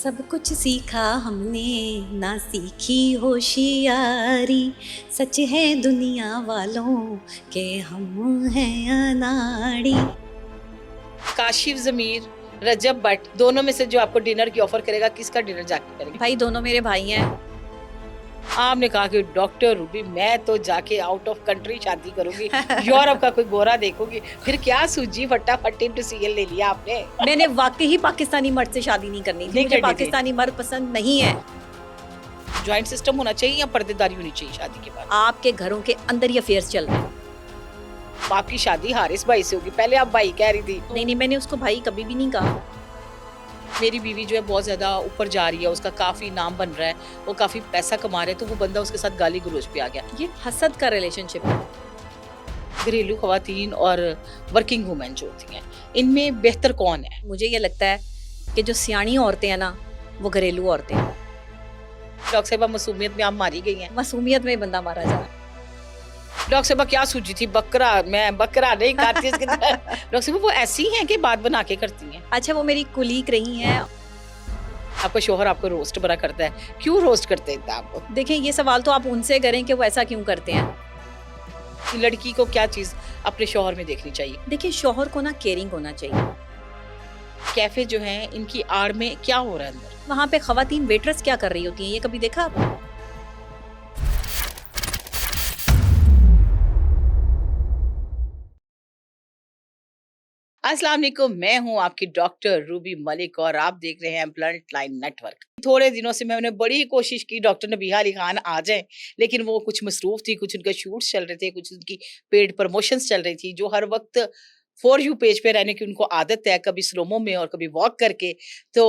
सब कुछ सीखा हमने ना सीखी होशियारी, सच है दुनिया वालों के हम हैं अनाड़ी। काशिफ जमीर, रजब भट्ट, दोनों में से जो आपको डिनर की ऑफर करेगा, किसका डिनर जाके करेंगे? भाई दोनों मेरे भाई हैं। आपने कहा कि डॉक्टर रूबी मैं तो जाके आउट ऑफ कंट्री शादी करूंगी, यूरोप का कोई गोरा देखूंगी। फिर क्या सूजी फटाफट इनटू सीएल ले लिया आपने? मैंने वाकई पाकिस्तानी मर्द से शादी नहीं करनी थी, नहीं मुझे करनी थी। पाकिस्तानी मर्द पसंद नहीं है। ज्वाइंट सिस्टम होना चाहिए या पर्देदारी होनी चाहिए शादी के बाद? आपके घरों के अंदर ही अफेयर्स चल रहे हैं। आपकी शादी हारिस भाई से होगी, पहले आप भाई कह रही थी। नहीं, मैंने उसको भाई कभी भी नहीं कहा। मेरी बीवी जो है बहुत ज्यादा ऊपर जा रही है, उसका काफी नाम बन रहा है, वो काफी पैसा कमा रहे हैं, तो वो बंदा उसके साथ गाली गलौज पे आ गया। ये हसद का रिलेशनशिप है। घरेलू खवातीन और वर्किंग वुमेन जो होती हैं, इनमें बेहतर कौन है? मुझे ये लगता है कि जो सियाणी औरतें हैं ना, वो घरेलू औरतें हैं। डॉक्टर साहबा मासूमियत में आप मारी गई हैं। मासूमियत में ही बंदा मारा जा रहा है। डॉक्टर साहबा क्या सूझी थी? बकरा, मैं बकरा नहीं खाती इसके अंदर। डॉक्टर साहबा वो ऐसी हैं कि बात बना के करती हैं। अच्छा, वो मेरी कुलीग रही हैं। आपका शोहर आपको रोस्ट बड़ा करता है, क्यों रोस्ट करते हैं आपको? देखें, ये सवाल तो आप उनसे करें कि वो ऐसा क्यों करते हैं। कि लड़की को क्या चीज अपने शोहर में देखनी चाहिए? देखिए, शोहर को ना केयरिंग होना चाहिए। कैफे जो है, इनकी आड़ में क्या हो रहा है अंदर? वहाँ पे खवातीन वेटर्स क्या कर रही होती हैं, ये कभी देखा आपने? अस्सलाम वालेकुम, मैं हूं आपकी डॉक्टर रूबी मलिक और आप देख रहे हैं ब्लंट लाइन नेटवर्क। थोड़े दिनों से मैंने बड़ी कोशिश की डॉक्टर नबीहा अली खान आ जाएं, लेकिन वो कुछ मसरूफ थी, कुछ उनके शूट्स चल रहे थे, कुछ उनकी पेड प्रमोशंस चल रही थी, जो हर वक्त फॉर यू पेज पे रहने की उनको आदत है, कभी स्लोमो में और कभी वॉक करके। तो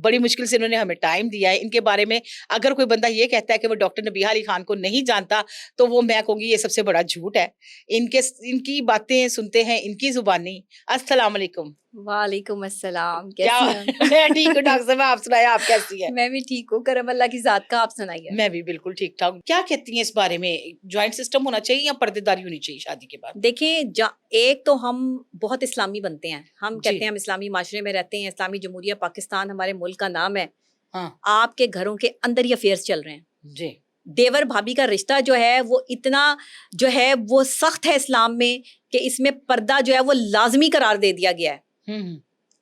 बड़ी मुश्किल से इन्होंने हमें टाइम दिया है। इनके बारे में अगर कोई बंदा ये कहता है कि वो डॉक्टर नबीहा अली खान को नहीं जानता, तो वो मैं कहूँगी ये सबसे बड़ा झूठ है। इनकी बातें सुनते हैं इनकी जुबानी। अस्सलाम वालेकुम। वालेकुम अस्सलाम, क्या? कैसी हैं? मैं ठीक हूँ डॉक्टर साहब, आप सुनाए, आप कैसी हैं? मैं भी ठीक हूँ, करम अल्लाह की जात का। आप सुनाइए। मैं भी बिल्कुल ठीक ठाक हूँ। क्या कहती हैं इस बारे में? ज्वाइंट सिस्टम होना चाहिए या पर्देदारी होनी चाहिए शादी के बाद? देखें, एक तो हम बहुत इस्लामी बनते हैं। हम जी। कहते हैं हम इस्लामी माशरे में रहते हैं, इस्लामी जमहूरिया पाकिस्तान हमारे मुल्क का नाम है। हाँ आपके घरों के अंदर ही अफेयर्स चल रहे हैं। जी। देवर भाभी का रिश्ता जो है वो इतना जो है वो सख्त है इस्लाम में कि इसमें पर्दा जो है वो लाजमी करार दे दिया गया है। हम्म।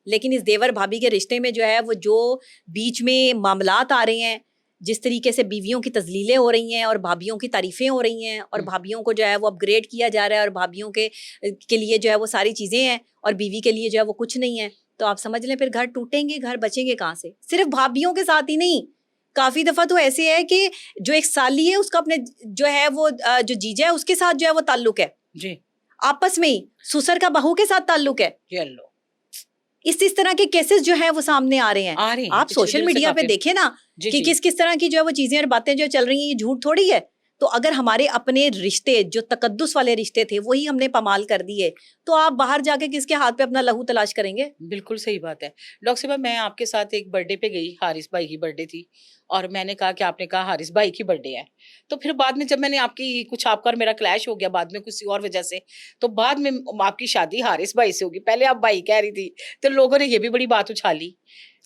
लेकिन इस देवर भाभी के रिश्ते में जो है वो जो बीच में मामलात आ रहे हैं, जिस तरीके से बीवियों की तजलीलें हो रही हैं और भाभियों की तारीफें हो रही हैं और भाभियों को जो है वो अपग्रेड किया जा रहा है और भाभियों के लिए जो है वो सारी चीज़ें हैं और बीवी के लिए जो है वो कुछ नहीं है, तो आप समझ लें फिर घर टूटेंगे, घर बचेंगे कहाँ से? सिर्फ भाभियों के साथ ही नहीं, काफ़ी दफ़ा तो ऐसे है कि जो एक साली है उसका अपने जो है वो जो जीजा है उसके साथ जो है वो ताल्लुक है, जी। आपस में ही ससुर का बहू के साथ ताल्लुक है। ये लो। इस तरह के केसेस जो है वो सामने आ रहे हैं। आ रहे हैं आप पिछले सोशल दिनों से मीडिया पे काफी। देखें ना जी कि जी। किस तरह की जो है वो चीजें और बातें जो चल रही हैं, ये झूठ थोड़ी है। तो अगर हमारे अपने रिश्ते जो तकद्दुस वाले रिश्ते थे वही हमने पमाल कर दिए, तो आप बाहर जाके किसके हाथ पे अपना लहू तलाश करेंगे? बिल्कुल सही बात है। डॉक्टर साहब, मैं आपके साथ एक बर्थडे पे गई, हारिस भाई की बर्थडे थी, और मैंने कहा कि आपने कहा हारिस भाई की बर्थडे है। तो फिर बाद में जब मैंने आपका और मेरा क्लैश हो गया बाद में किसी और वजह से, तो बाद में आपकी शादी हारिस भाई से होगी, पहले आप भाई कह रही थी, तो लोगों ने ये भी बड़ी बात उछाली।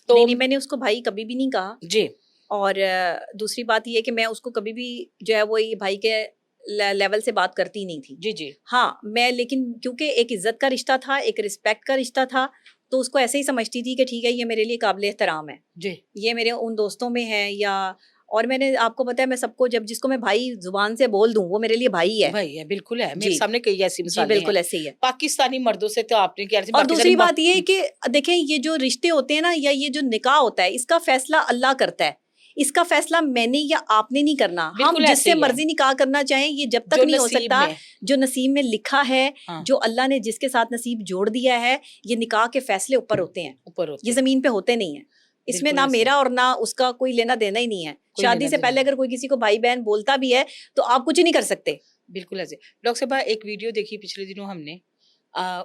तो नहीं, मैंने उसको भाई कभी भी नहीं कहा। जी। और दूसरी बात ये कि मैं उसको कभी भी जो है वो ये भाई के लेवल से बात करती नहीं थी। जी जी। हाँ, मैं लेकिन क्योंकि एक इज्जत का रिश्ता था, एक रिस्पेक्ट का रिश्ता था, तो उसको ऐसे ही समझती थी कि ठीक है ये मेरे लिए काबिल एहतराम है, जी। ये मेरे उन दोस्तों में है। या और मैंने आपको पता है मैं सबको जब जिसको मैं भाई जुबान से बोल दूं वो मेरे लिए भाई है। भाई है, बिल्कुल है, मेरे जी सामने कई ऐसी जी, मिसालें बिल्कुल हैं। ऐसे ही है। पाकिस्तानी मर्दों से तो आपने क्या और दूसरी बात ये है कि देखें, ये जो रिश्ते होते हैं ना या ये जो निकाह होता है, इसका फैसला अल्लाह करता है। इसका फैसला मैंने या आपने नहीं करना। हम बिल्कुल ऐसे जिससे ही है। मर्जी निकाह करना चाहें, ये जब तक जो नहीं हो नसीब सकता। में। जो नसीब में लिखा है, हाँ। जो अल्लाह ने जिसके साथ नसीब जोड़ दिया है, ये निकाह के फैसले ऊपर होते हैं, ऊपर होते ये हैं। जमीन पे होते नहीं है। इसमें बिल्कुल ना ऐसे मेरा और ना उसका कोई लेना देना ही नहीं है। कोई शादी लेना से देना पहले नहीं। अगर कोई किसी को भाई बहन बोलता भी है तो आप कुछ नहीं कर सकते। बिल्कुल ऐसे। डॉक्टर साहब, एक वीडियो देखी पिछले दिनों हमने,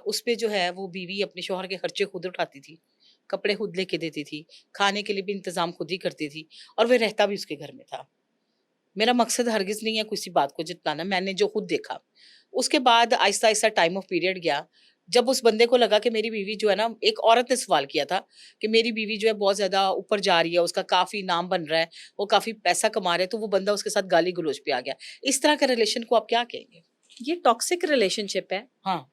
उस पे जो है वो बीवी अपने शौहर के खर्चे खुद उठाती थी, कपड़े खुद लेके देती थी, खाने के लिए भी इंतजाम खुद ही करती थी, और वह रहता भी उसके घर में था। मेरा मकसद हरगिज नहीं है किसी बात को जितलाना, मैंने जो खुद देखा। उसके बाद Aahista Aahista time of period गया, जब उस बंदे को लगा कि मेरी बीवी जो है ना, एक औरत ने सवाल किया था कि मेरी बीवी जो है बहुत ज्यादा ऊपर जा रही है, उसका काफी नाम बन रहा है, वो काफी पैसा कमा रहे हैं, तो वो बंदा उसके साथ गाली गलौज पे आ गया। इस तरह के रिलेशन को आप क्या कहेंगे? ये टॉक्सिक रिलेशनशिप है, हाँ।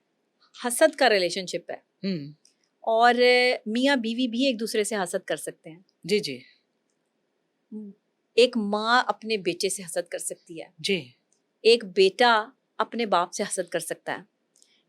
हसद का रिलेशनशिप है। हम्म। और मियाँ बीवी भी एक दूसरे से हसद कर सकते हैं। जी जी। एक माँ अपने बेटे से हसद कर सकती है, जी। एक बेटा अपने बाप से हसद कर सकता है,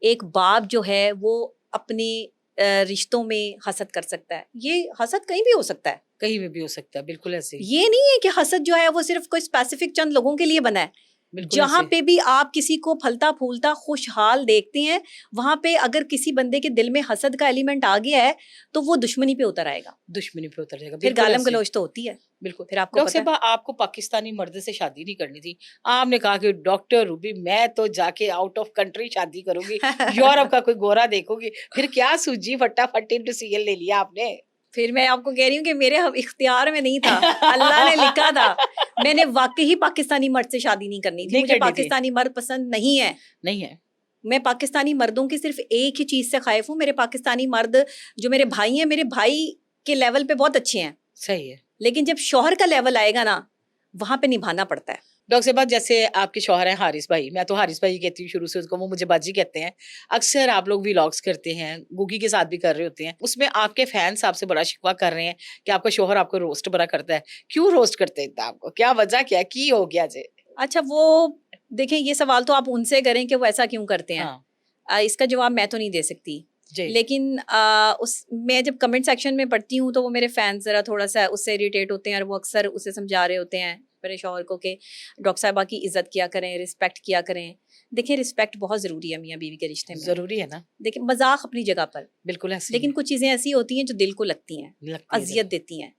एक बाप जो है वो अपने रिश्तों में हसद कर सकता है। ये हसद कहीं भी हो सकता है, कहीं में भी हो सकता है, बिल्कुल ऐसे ही। ये नहीं है कि हसद जो है वो सिर्फ कोई स्पेसिफिक चंद लोगों के लिए बना है। बिल्कुल जहाँ ऐसे। पे भी आप किसी को फलता फूलता खुशहाल देखते हैं, वहां पे अगर किसी बंदे के दिल में हसद का एलिमेंट आ गया है तो वो दुश्मनी पे उतर आएगा, दुश्मनी पे उतर जाएगा, फिर बिल्कुल गालम ऐसे। गलौज तो होती है। बिल्कुल। फिर आपको डॉक्टर पता है, साहबा, आपको पाकिस्तानी मर्द से शादी नहीं करनी थी, आपने कहा कि डॉक्टर रूबी मैं तो जाके आउट ऑफ कंट्री शादी करूंगी, यूरोप का कोई गोरा देखूंगी। फिर क्या सूजी फटाफट डिसीजन ले लिया आपने? फिर मैं आपको कह रही हूँ कि मेरे इख्तियार में नहीं था, अल्लाह ने लिखा था। मैंने वाकई ही पाकिस्तानी मर्द से शादी नहीं करनी थी, नहीं मुझे करनी थी। पाकिस्तानी मर्द पसंद नहीं है। नहीं है। मैं पाकिस्तानी मर्दों की सिर्फ एक ही चीज से खाइफ हूँ, मेरे पाकिस्तानी मर्द जो मेरे भाई हैं, मेरे भाई के लेवल पे बहुत अच्छे हैं, सही है। लेकिन जब शौहर का लेवल आएगा ना, वहां पे निभाना पड़ता है। डॉक्टर साहब, जैसे आपके शौहर हैं हारिस भाई, मैं तो हारिस भाई कहती हूँ शुरू से, उसको वो मुझे बाजी कहते हैं। अक्सर आप लोग व्लॉग्स करते हैं, गुगी के साथ भी कर रहे होते हैं, उसमें आपके फैंस आपसे बड़ा शिकवा कर रहे हैं कि आपका शौहर आपको रोस्ट बड़ा करता है। क्यों रोस्ट करते हैं इतना आपको? क्या वजह क्या है? की हो गया जे? अच्छा, वो देखें, ये सवाल तो आप उनसे करें कि वो ऐसा क्यों करते हैं। हाँ इसका जवाब मैं तो नहीं दे सकती। जी। लेकिन मैं जब कमेंट सेक्शन में पढ़ती हूँ तो वो मेरे फैंस ज़रा थोड़ा सा उससे इरिटेट होते हैं, और वो अक्सर उसे समझा रहे होते हैं मेरे शौहर को कि डॉक्टर साहिबा की इज्जत किया करें, रिस्पेक्ट किया करें। देखिए, रिस्पेक्ट बहुत ज़रूरी है मियाँ बीवी के रिश्ते में। जरूरी है ना। देखिए, मजाक अपनी जगह पर, बिल्कुल ऐसे लेकिन कुछ चीज़ें ऐसी होती हैं जो दिल को लगती हैं, लगती है अजियत देती हैं।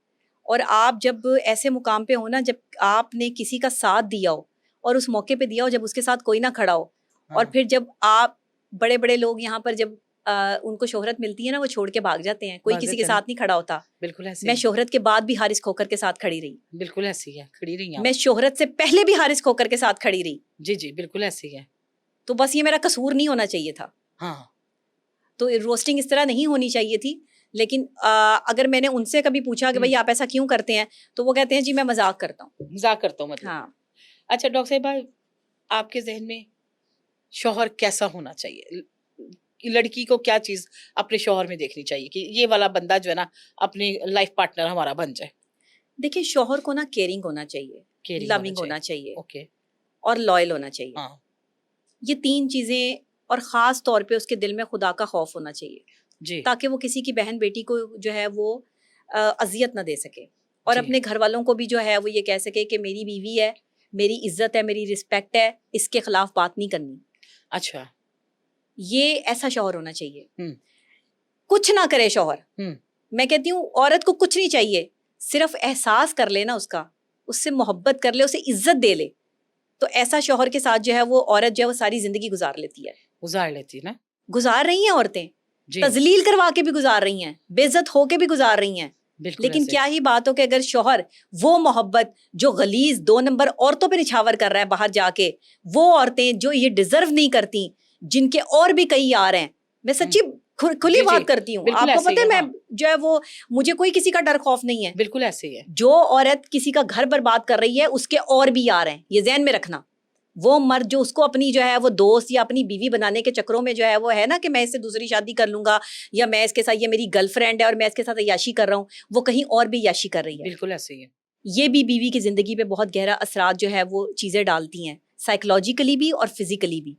और आप जब ऐसे मुकाम पे हो ना, जब आपने किसी का साथ दिया हो और उस मौके पे दिया हो जब उसके साथ कोई ना खड़ा हो, और हाँ, फिर जब आप बड़े बड़े लोग यहाँ पर जब उनको शोहरत मिलती है ना, वो छोड़ के भाग जाते हैं, कोई भाग किसी जाते के हैं ना। साथ नहीं खड़ा होता। बिल्कुल ऐसे मैं ही। शोहरत के बाद भी हारिस खोकर के साथ खड़ी रही, बिल्कुल ऐसी है, खड़ी रही हैं मैं आप। शोहरत से पहले भी हारिस खोकर के साथ खड़ी रही। जी जी, बिल्कुल ऐसी है। तो बस ये मेरा कसूर नहीं होना चाहिए था, हाँ। तो रोस्टिंग इस तरह नहीं होनी चाहिए थी। लेकिन अगर मैंने उनसे कभी पूछा कि भाई आप ऐसा क्यों करते हैं, तो वो कहते हैं जी मैं मजाक करता हूँ। मजाक करता हूँ मतलब। हाँ, अच्छा डॉक्टर साहिबा, आपके जहन में शौहर कैसा होना चाहिए? कि लड़की को क्या चीज अपने शौहर में देखनी चाहिए कि ये वाला बंदा जो है ना, अपनी लाइफ पार्टनर हमारा बन जाए? देखिए, शौहर को ना केयरिंग होना चाहिए, केयरिंग होना लविंग होना चाहिए, ओके। और लॉयल होना चाहिए। हाँ ये 3 चीज़ें, और ख़ास तौर पे उसके दिल में खुदा का खौफ होना चाहिए, जी। ताकि वो किसी की बहन बेटी को जो है वो अज़ियत ना दे सके, और जी। अपने घर वालों को भी जो है वो ये कह सके कि मेरी बीवी है, मेरी इज़्ज़त है, मेरी रिस्पेक्ट है, इसके खिलाफ बात नहीं करनी। अच्छा। ये ऐसा शौहर होना चाहिए। हम्म। कुछ ना करे शौहर, हम्म। मैं कहती हूँ औरत को कुछ नहीं चाहिए, सिर्फ एहसास कर ले ना उसका, उससे मोहब्बत कर ले, उसे इज़्ज़त दे ले, तो ऐसा शौहर के साथ जो है वो औरत जो है वो सारी ज़िंदगी गुजार लेती है। गुजार लेती ना। गुजार रही हैं औरतें, जी। तजलील करवा के भी गुजार रही हैं, बेइज्जत होके भी गुजार रही हैं। बिल्कुल लेकिन ऐसे। क्या ही बात हो कि अगर शौहर वो मोहब्बत जो गलीज 2 नंबर औरतों पे निछावर कर रहा है बाहर जाके, वो औरतें जो ये डिजर्व नहीं करती, जिनके और भी कई यार हैं, मैं सच्ची खुली जी, जी, बात करती हूँ, बिल्कुल आपको ऐसे ही पता है है, मैं हाँ। जो है वो, मुझे कोई किसी का डर खौफ नहीं है। बिल्कुल ऐसे ही है। जो औरत किसी का घर बर्बाद कर रही है उसके और भी यार हैं, ये ज़हन में रखना। वो मर्द जो उसको अपनी जो है वो दोस्त या अपनी बीवी बनाने के चक्करों में जो है वो है ना कि मैं इससे दूसरी शादी कर लूंगा, या मैं इसके साथ, ये मेरी गर्लफ्रेंड है और मैं इसके साथ अय्याशी कर रहा हूँ, वो कहीं और भी अय्याशी कर रही है। बिल्कुल ऐसे ही है। ये भी बीवी की जिंदगी पे बहुत गहरा असरात जो है वो चीजें डालती हैं, साइकोलॉजिकली भी और फिजिकली भी।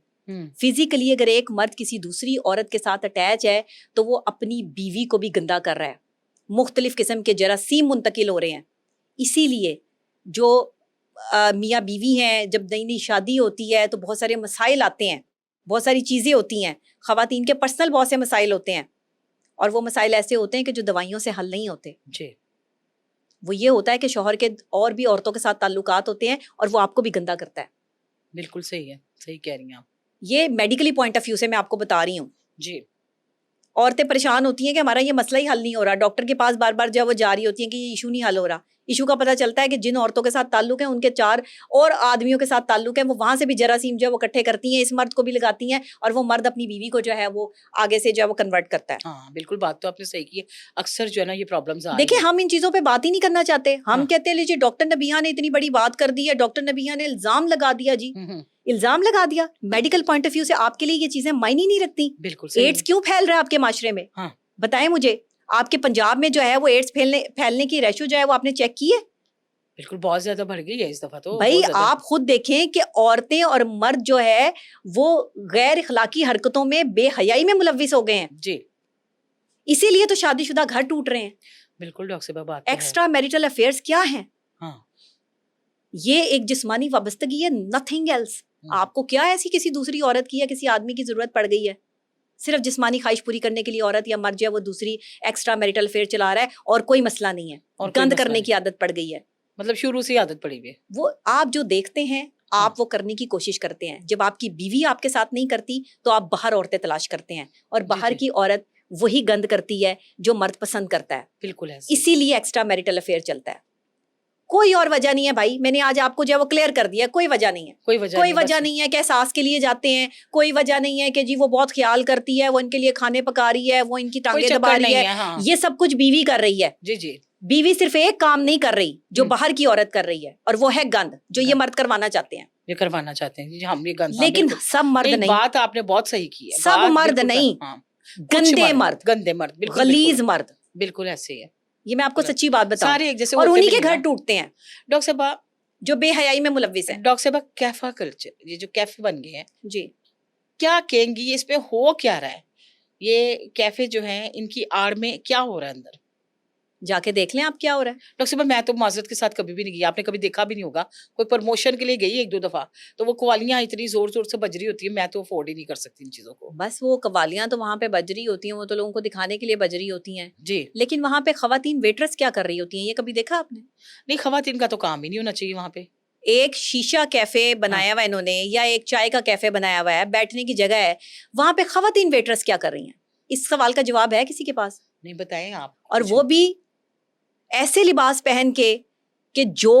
फिजिकली अगर एक मर्द किसी दूसरी औरत के साथ अटैच है तो वो अपनी बीवी को भी गंदा कर रहा है, मुख्तलिफ किस्म के जरासीम मुंतकिल हो रहे हैं। इसीलिए जो मियाँ बीवी हैं, जब नई नई शादी होती है तो बहुत सारे मसाइल आते हैं, बहुत सारी चीज़ें होती हैं, ख़वातीन के पर्सनल बहुत से मसाइल होते हैं, और वो मसाइल ऐसे होते हैं कि जो दवाइयों से हल नहीं होते। जी। वो ये होता है कि शौहर के और भी औरतों के साथ ताल्लुकात होते हैं और वो आपको भी गंदा करता है। बिल्कुल सही है, सही कह रही हैं आप। ये मेडिकली पॉइंट ऑफ व्यू से मैं आपको बता रही हूँ। जी। औरतें परेशान होती हैं कि हमारा ये मसला ही हल नहीं हो रहा, डॉक्टर के पास बार बार जब वो जा रही होती हैं कि ये इशू नहीं हल हो रहा। इशू का पता चलता है कि जिन औरतों के साथ ताल्लुक है उनके 4 और आदमियों के साथ ताल्लुक है, वो वहां से भी जरासीम जो है वो इकट्ठे करती हैं, इस मर्द को भी लगाती हैं, और वो मर्द अपनी बीवी को जो है वो आगे से जो है वो कन्वर्ट करता है। हाँ बिल्कुल, बात तो आपने सही की है। अक्सर जो है ना ये प्रॉब्लम्स आ रही देखिए, हैं। हम इन चीजों पे बात ही नहीं करना चाहते। हम हाँ। कहते हैं लीजिए डॉक्टर नबिया ने इतनी बड़ी बात कर दी है, डॉक्टर नबिया ने इल्जाम लगा दिया जी, इल्जाम लगा दिया। मेडिकल पॉइंट ऑफ व्यू से आपके लिए ये चीजें मायने नहीं रखती। बिल्कुल सही एड्स है। क्यों फैल रहा है आपके माशरे में? हाँ। बताएं मुझे। आपके पंजाब में जो है वो एड्स फैलने की रेशो जो है वो आपने चेक की है? बिल्कुल बहुत ज्यादा बढ़ गई है इस दफा तो, भाई बहुत ज्यादा। आप खुद देखें कि औरतें और मर्द जो है वो गैर इखलाकी हरकतों में, बेहयाई में मुलव्विस हो गए हैं। जी इसीलिए तो शादीशुदा घर टूट रहे हैं। बिल्कुल डॉक्टर साहब, बात तो है। एक्स्ट्रा मैरिटल अफेयर्स क्या हैं? हाँ। ये एक जिस्मानी वाबस्तगी है, नथिंग एल्स। आपको क्या ऐसी किसी दूसरी औरत की या किसी आदमी की जरूरत पड़ गई है? सिर्फ जिस्मानी ख्वाहिश पूरी करने के लिए औरत या मर्द जो है वो दूसरी एक्स्ट्रा मैरिटल अफेयर चला रहा है, और कोई मसला नहीं है, और कोई गंद मसला करने नहीं। की आदत पड़ गई है। मतलब शुरू से ही आदत पड़ी हुई है। वो आप जो देखते हैं आप वो करने की कोशिश करते हैं। जब आपकी बीवी आपके साथ नहीं करती तो आप बाहर औरतें तलाश करते हैं, और बाहर जी। की औरत वही गंद करती है जो मर्द पसंद करता है। बिल्कुल है। इसीलिए एक्स्ट्रा मैरिटल अफेयर चलता है। कोई और वजह नहीं है भाई, मैंने आज आपको जो है वो क्लियर कर दिया। कोई वजह नहीं है, कोई वजह कोई नहीं, वजह बस नहीं है कि सास के लिए जाते हैं, कोई वजह नहीं है कि जी वो बहुत ख्याल करती है, वो इनके लिए खाने पका रही है, वो इनकी कोई टांगे चक्कर दबा रही नहीं है। है। हाँ। ये सब कुछ बीवी कर रही है। जी जी। बीवी सिर्फ एक काम नहीं कर रही जो हम्म। बाहर की औरत कर रही है, और वो है गंद, जो ये गंद। मर्द करवाना चाहते हैं। ये करवाना चाहते हैं जी, हम ये गंद। हाँ, लेकिन बिल्कुल। सब मर्द नहीं, नहीं, बात आपने बहुत सही की है। सब बात मर्द बिल्कुल नहीं, हाँ। कुछ गंदे मर्द, गंदे मर्द, बिल्कुल गलीज बिल्कुल। मर्द। बिल्कुल ऐसे ही है। ये मैं आपको बिल्कुल। सच्ची बात बताऊं, सारे एक जैसे और होते उन्हीं भी के नहीं घर ना। टूटते हैं डॉक्टर साहब, जो बेहयाई में मुलव्विस है। डॉक्टर साहब कैफा कल्चर, ये जो कैफे बन गए हैं, जी, क्या कहेंगी ये, इस पे हो क्या रहा है? ये कैफे जो हैं इनकी आड़ में क्या हो रहा है अंदर? जाके देख लें आप क्या हो रहा है। डॉक्टर साहब मैं तो माजरत के साथ कभी भी नहीं गई, आपने कभी देखा भी नहीं होगा। कोई प्रमोशन के लिए गई 1-2 दफा, तो वो कवालियां इतनी जोर जोर से बज रही होती है, मैं तो अफोर्ड ही नहीं कर सकती इन चीजों को। बस वो कवालियां तो वहां पे बज रही होती हैं, वो तो लोगों को दिखाने के लिए बज रही होती हैं, जी। लेकिन वहां पे खवातीन वेटर्स क्या कर रही होती हैं, ये कभी देखा आपने? नहीं, खवातीन का तो काम ही नहीं होना चाहिए वहां पे। एक शीशा कैफे बनाया हुआ इन्होंने, या एक चाय का कैफे बनाया हुआ है, बैठने की जगह है, वहां पे खवातीन वेटर्स क्या कर रही हैं? इस सवाल का जवाब है किसी के पास? नहीं, बताएं आप। और कुछ। वो भी ऐसे लिबास पहन के कि जो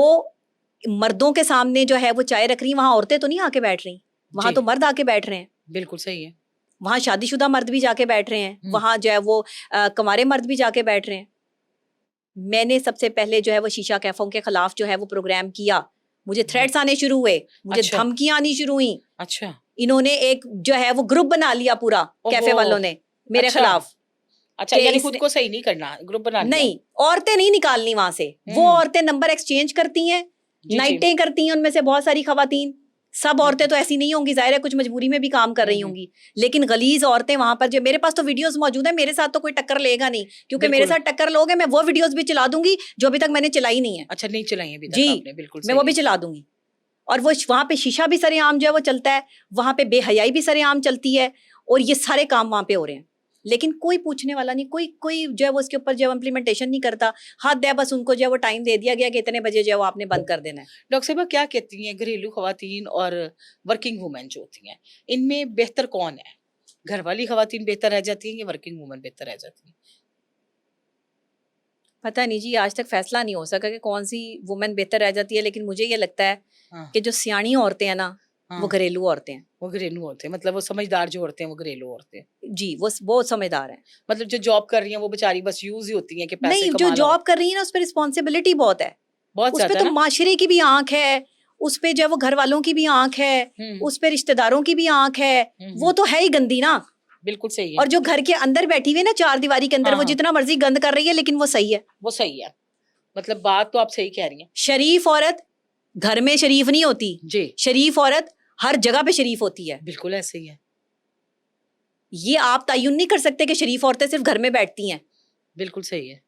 मर्दों के सामने जो है वो चाय रख रही, वहां औरतें तो नहीं आके बैठ रही, वहां जी। तो मर्द आके बैठ रहे हैं। बिल्कुल सही है। वहां शादीशुदा मर्द भी जाके बैठ रहे हैं, वहां जो है वो कंवारे मर्द भी जाके बैठ रहे हैं। मैंने सबसे पहले जो है वो शीशा कैफों के खिलाफ जो है वो प्रोग्राम किया, मुझे थ्रेट्स आने शुरू हुए, मुझे अच्छा। धमकियां आनी शुरू हुई। अच्छा। इन्होंने एक जो है वो ग्रुप बना लिया पूरा, कैफे ओहो। वालों ने मेरे अच्छा। खिलाफ। अच्छा, कि यानी इसने- खुद को सही नहीं करना, ग्रुप बना लिया। नहीं, औरतें नहीं निकालनी वहां से, वो औरतें नंबर एक्सचेंज करती हैं, जी। नाइटें करती हैं, उनमें से बहुत सारी खवातीन। सब औरतें तो ऐसी नहीं होंगी, जाहिर है कुछ मजबूरी में भी काम कर रही होंगी, लेकिन गलीज औरतें वहां पर, जो मेरे पास तो वीडियोस मौजूद है, मेरे साथ तो कोई टक्कर लेगा नहीं, क्योंकि मेरे बिल्कुल। साथ टक्कर लोगे मैं वो वीडियोस भी चला दूंगी जो अभी तक मैंने चलाई नहीं है। अच्छा, नहीं चलाई अभी तक जी, आपने, बिल्कुल मैं वो सही भी है। चला दूंगी। और वो वहां पे शीशा भी सरेआम जो है वो चलता है, वहां पे बेहयाई भी सरेआम चलती है, और ये सारे काम वहां पे हो रहे हैं, लेकिन कोई पूछने वाला नहीं, कोई कोई जो है वो उसके ऊपर जो है इम्प्लीमेंटेशन नहीं करता। हाथ दे, बस उनको जो है वो टाइम दे दिया गया कि इतने बजे जो है वो आपने बंद कर देना है। डॉक्टर साहब क्या कहती हैं घरेलू खवातीन और वर्किंग वुमेन जो होती हैं, इनमें बेहतर कौन है? घर वाली खवातीन बेहतर रह जाती हैं या वर्किंग वुमेन बेहतर रह जाती हैं? पता नहीं जी, आज तक फैसला नहीं हो सका कि कौन सी वुमेन बेहतर रह जाती है, लेकिन मुझे ये लगता है हाँ। कि जो सियाणी औरतें हैं ना, वो हाँ। घरेलू औरतें हैं। वो घरेलू औरतें, मतलब वो समझदार जो औरतें हैं वो घरेलू औरतें हैं। जी, वो बहुत समझदार हैं। मतलब जो जॉब कर रही हैं वो बेचारी बस यूज ही होती हैं कि पैसे नहीं, कमा जो लो। जॉब कर रही है ना उस पर रिस्पॉन्सिबिलिटी बहुत है, बहुत उस पे ज्यादा तो ना। माशरे की भी आंख है, उस पे जो है वो घर वालों की भी आंख है, उस पे रिश्तेदारों की भी आंख है, वो तो है ही गंदी ना। बिल्कुल सही है। और जो घर के अंदर बैठी हुई है ना, 4 दीवारी के अंदर, हाँ, वो हाँ। जितना मर्जी गंद कर रही है, लेकिन वो सही है। वो सही है, मतलब बात तो आप सही कह रही हैं। शरीफ औरत घर में शरीफ नहीं होती, जी। शरीफ औरत हर जगह पे शरीफ होती है। बिल्कुल ऐसे ही है। ये आप तय्युन नहीं कर सकते कि शरीफ औरतें सिर्फ घर में बैठती हैं। बिल्कुल सही है।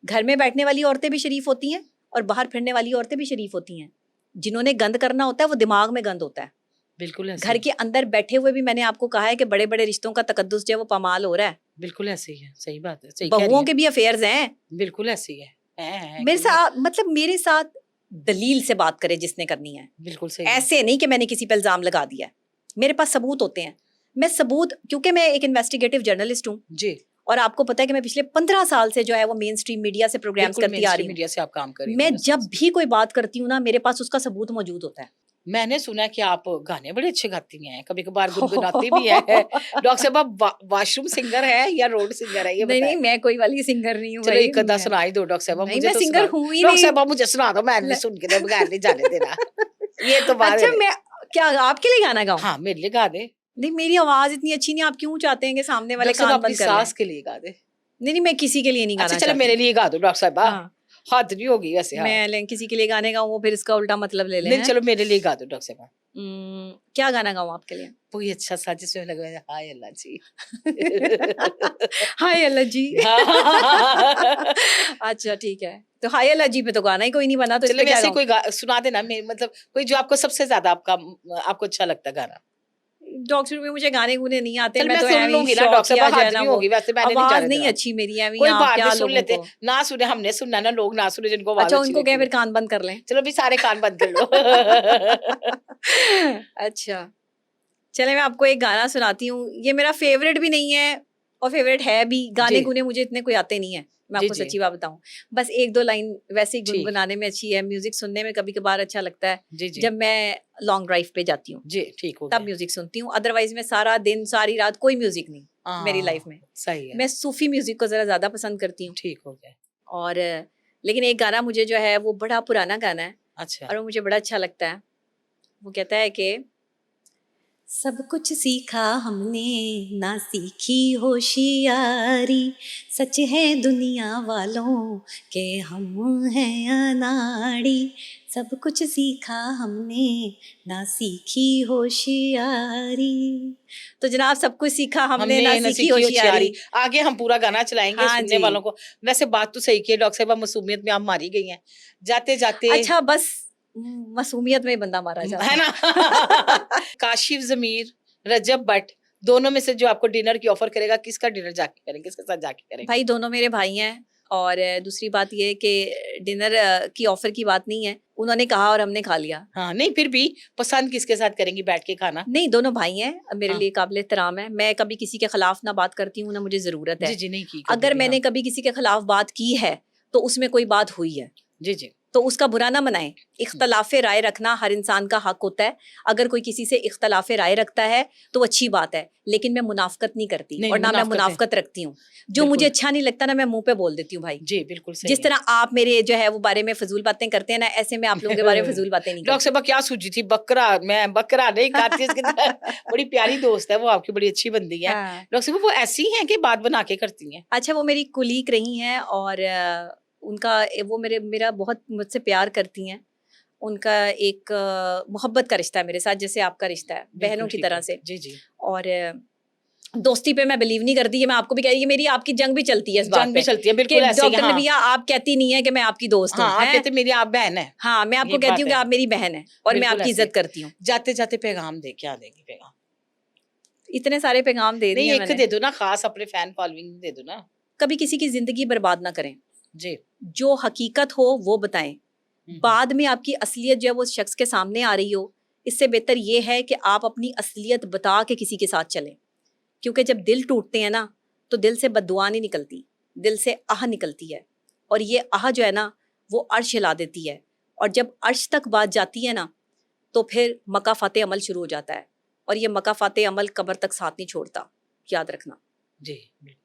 घर में बैठने वाली औरतें भी शरीफ होती हैं, और बाहर फिरने वाली औरतें भी शरीफ होती हैं। जिन्होंने गंद करना होता है वो दिमाग में गंद होता है। बिल्कुल ऐसे घर ही। के अंदर बैठे हुए भी मैंने आपको कहा है कि बड़े बड़े रिश्तों का तकद्दुस जो है वो पामाल हो रहा है। बिल्कुल ऐसे ही है, सही बात है, सही कह रही बहुओं हैं। के भी अफेयर्स हैं। बिल्कुल ऐसे ही है। मेरे साथ, मतलब मेरे साथ दलील से बात करे जिसने करनी है, बिल्कुल सही है। ऐसे नहीं कि मैंने किसी पे इल्जाम लगा दिया है। मेरे पास सबूत होते हैं। मैं सबूत, क्योंकि मैं एक इन्वेस्टिगेटिव जर्नलिस्ट हूँ जी, और आपको पता है कि मैं पिछले 15 साल से जो है वो मेन स्ट्रीम मीडिया से प्रोग्राम्स बिल्कुल करती आ रही हूँ। मीडिया से आप काम कर रही थी, मैं समझ जब भी कोई बात करती हूँ ना, मेरे पास उसका सबूत मौजूद होता है। मैंने सुना है कि आप गाने बड़े अच्छे गाती हैं, कभी-कभार गुनगुनाती भी हैं। डॉक्टर साहब आप वॉशरूम सिंगर हैं या रोड सिंगर है, ये नहीं बताएं? नहीं, मैं कोई वाली सिंगर नहीं हूँ चलो भाई। एक आधा मैं सुनाई दो डॉक्टर साहब, नहीं, मुझे मैं तो सिंगर सुना हूँ ही डॉक्टर नहीं। साहब मुझे सुना दो, मैं नहीं सुन के बगैर नहीं जाने देना। ये तो बात अच्छा, है। मैं क्या आपके लिए गाना गाऊं? हाँ, मेरे लिए गा दे। नहीं, मेरी आवाज इतनी अच्छी नहीं, आप क्यों चाहते हैं कि सामने वाले डॉक्टर साहब कान अपनी बंद कर लें? सास के लिए गा दे। नहीं नहीं, मैं किसी के लिए नहीं अच्छा गाना चलो मेरे चाहती। लिए गा दो डॉक्टर साहब। हाँ, हद नहीं होगी वैसे, हाँ। किसी के लिए गाने गाऊं वो फिर इसका उल्टा मतलब ले लें, नहीं हैं? चलो मेरे लिए गा दो डॉक्टर साहब। क्या गाना गाऊं आपके लिए? कोई अच्छा सा जिसमें लगे हाय अल्लाह जी। हाय अल्लाह जी। हाँ। अच्छा ठीक है, तो हाय अल्लाह जी पे तो गाना ही कोई नहीं बना, तो इस चलो पे क्या वैसे गाऊं? कोई सुना देना, मतलब कोई जो आपको सबसे ज्यादा आपको अच्छा लगता है गाना। डॉक्टर में मुझे गाने गुने नहीं आते, चल मैं मैं तो सुन ऐਵੇਂ ही लूंगी ना शौक डॉक्टर किया साहब, जो है हद ना नहीं वो। होगी वैसे, मैंने नहीं आवाज जाने नहीं देना। अच्छी मेरी, ऐਵੇਂ ही कोई आप बाद में क्या सुन लोगों लेते, को। ना सुने हमने सुनना ना लोग ना सुने जिनको आवाज अच्छा, अच्छी उनको क्या लगती फिर है। कान बंद कर लें? चलो भी सारे कान बंद कर लो। अच्छा, चले मैं आपको एक गाना सुनाती हूँ। ये मेरा फेवरेट भी नहीं है और फेवरेट है भी। गाने जी गुने मुझे इतने कोई आते नहीं है, मैं जी आपको जी सच्ची बात बताऊं। बस एक दो लाइन वैसे ही ठीक, गुनगुनाने में अच्छी है, म्यूजिक सुनने में कभी कभार अच्छा लगता है जी जी जब मैं लॉन्ग ड्राइव पे जाती हूँ, जी, ठीक हो तब गया। म्यूजिक सुनती हूँ। अदरवाइज मैं सारा दिन सारी रात कोई म्यूजिक नहीं मेरी लाइफ में। सही है, मैं सूफी म्यूजिक को जरा ज्यादा पसंद करती हूँ। ठीक हो गया। और लेकिन एक गाना मुझे जो है वो बड़ा पुराना गाना है अच्छा, और वो मुझे बड़ा अच्छा लगता है। वो कहता है कि सब कुछ सीखा हमने, ना सीखी होशियारी, सच है दुनिया वालों के हम हैं अनाड़ी। सब कुछ सीखा हमने, ना सीखी होशियारी। तो जनाब, सब कुछ सीखा हमने, हमने ना न सीखी सीखी होशियारी। होशियारी। आगे हम पूरा गाना चलाएँगे हाँ सुनने जी। वालों को। वैसे बात तो सही की है डॉक्टर साहिबा, मासूमियत में आप मारी गई हैं। जाते-जाते अच्छा, बस मासूमियत में ही बंदा मारा जाता है है। ना? काशिफ ज़मीर, रजब भट्ट, दोनों में से जो आपको डिनर की ऑफ़र करेगा, किसका डिनर जाके करेंगे? किसके साथ जाके करेंगे? भाई, दोनों मेरे भाई हैं। और दूसरी बात ये है कि डिनर की ऑफर की बात नहीं है, उन्होंने कहा और हमने खा लिया। हाँ, नहीं फिर भी पसंद किसके साथ करेंगी बैठ के खाना? नहीं, दोनों भाई हैं, मेरे हाँ। लिए काबिल एहतराम है। मैं कभी किसी के खिलाफ ना बात करती हूँ, ना मुझे जरूरत जी, है। जी, नहीं की कभी अगर भी, मैंने हाँ। कभी किसी के खिलाफ बात की है तो उसमें कोई बात हुई है, जी, जी। तो उसका बुरा ना मनाएं। इख्तलाफ राय रखना हर इंसान का हक होता है। अगर कोई किसी से इख्तलाफ राय रखता है तो अच्छी बात है, लेकिन मैं मुनाफकत नहीं करती नहीं, और ना मैं मुनाफ़क़त है। मुनाफकत रखती हूँ। जो मुझे बिल्कुल। अच्छा नहीं लगता ना, मैं मुंह पे बोल देती हूँ भाई। जी, बिल्कुल सही जिस है। तरह आप मेरे जो है वो बारे में फजूल बातें करते हैं ना, ऐसे मैं आप लोगों के बारे में फजूल बातें नहीं डॉक्टर करती। साहिबा क्या सूझी थी? बकरा, मैं बकरा नहीं खाती इसकी तरह। बड़ी प्यारी दोस्त है वो आपकी, बड़ी अच्छी बंदी है। हाँ। डॉक्टर साहिबा वो ऐसी हैं कि बात बना के करती हैं? अच्छा, वो मेरी कुलीग रही हैं और वो मेरा बहुत मुझसे प्यार करती हैं। उनका एक मोहब्बत का रिश्ता है मेरे साथ, जैसे आपका रिश्ता है, बिल्कुल बहनों की ठीक तरह है। से। जी, जी। और दोस्ती पे मैं बिलीव नहीं करती, ये मैं आपको भी कह रही, मेरी आपकी जंग भी चलती है इस बात जंग भी पे चलती है, कि बिल्कुल ऐसे ही, डॉक्टर हाँ। नबिया आप कहती नहीं है कि मैं आपकी दोस्त हाँ, हूँ, आप हैं? कहते मेरी आप बहन है। हाँ, मैं आपको ये कहती बात हूँ कि है। आप मेरी बहन है और मैं बिल्कुल आपकी ऐसे। इज्जत करती हूँ। जाते-जाते पैगाम दे, क्या देंगी पैगाम? इतने सारे पैगाम दे नहीं दिए एक मैंने। दे दो ना, खास अपने फैन फॉलोइंग दे दो ना। कभी किसी की जिंदगी बर्बाद ना करें, जी। जो हकीकत हो वो बताएं। हुँ, हुँ। बाद में आपकी असलियत जो है वो उस शख्स के सामने आ रही हो, इससे बेहतर ये है कि आप अपनी असलियत बता के किसी के साथ चलें। क्योंकि जब दिल टूटते हैं ना, तो दिल से बद्दुआ नहीं निकलती, दिल से आह निकलती है। और ये आह जो है ना, वो अर्श हिला देती है। और जब अर्श तक बात जाती है ना, तो फिर मकाफाते अमल शुरू हो जाता है। और ये मकाफाते अमल कब्र तक साथ नहीं छोड़ता, याद रखना। जी, बिल्कुल।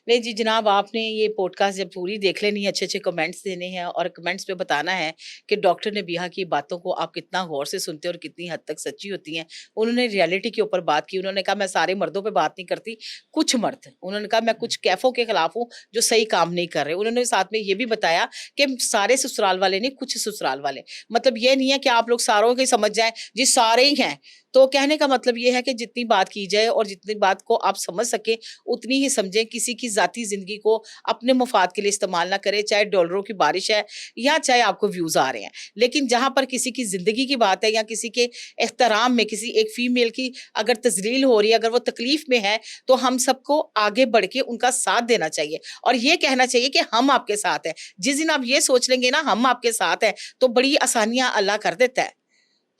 नहीं जी जनाब, आपने ये पॉडकास्ट जब पूरी देख लेनी है, अच्छे-अच्छे कमेंट्स देने हैं और कमेंट्स में बताना है कि डॉक्टर नबीहा की बातों को आप कितना गौर से सुनते हैं और कितनी हद तक सच्ची होती हैं। उन्होंने रियलिटी के ऊपर बात की, उन्होंने कहा मैं सारे मर्दों पे बात नहीं करती, कुछ मर्द, उन्होंने कहा मैं कुछ कैफ़ों के खिलाफ हूँ जो सही काम नहीं कर रहे। उन्होंने साथ में ये भी बताया कि सारे ससुराल वाले नहीं, कुछ ससुराल वाले। मतलब ये नहीं है कि आप लोग सारों को ही समझ जाएँ, जी सारे ही हैं। तो कहने का मतलब ये है कि जितनी बात की जाए और जितनी बात को आप समझ सकें, उतनी ही समझें। किसी की ज़ाती ज़िंदगी को अपने मुफ़ाद के लिए इस्तेमाल ना करें, चाहे डॉलरों की बारिश है या चाहे आपको व्यूज़ आ रहे हैं। लेकिन जहाँ पर किसी की ज़िंदगी की बात है या किसी के एहतराम में किसी एक फ़ीमेल की अगर तज़लील हो रही है, अगर वो तकलीफ़ में है, तो हम सबको आगे बढ़ के उनका साथ देना चाहिए और ये कहना चाहिए कि हम आपके साथ हैं। जिस दिन आप ये सोच लेंगे ना हम आपके साथ हैं, तो बड़ी आसानियाँ अल्लाह कर देता है।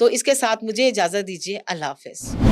तो इसके साथ मुझे इजाज़त दीजिए। अल्लाह हाफ़िज़।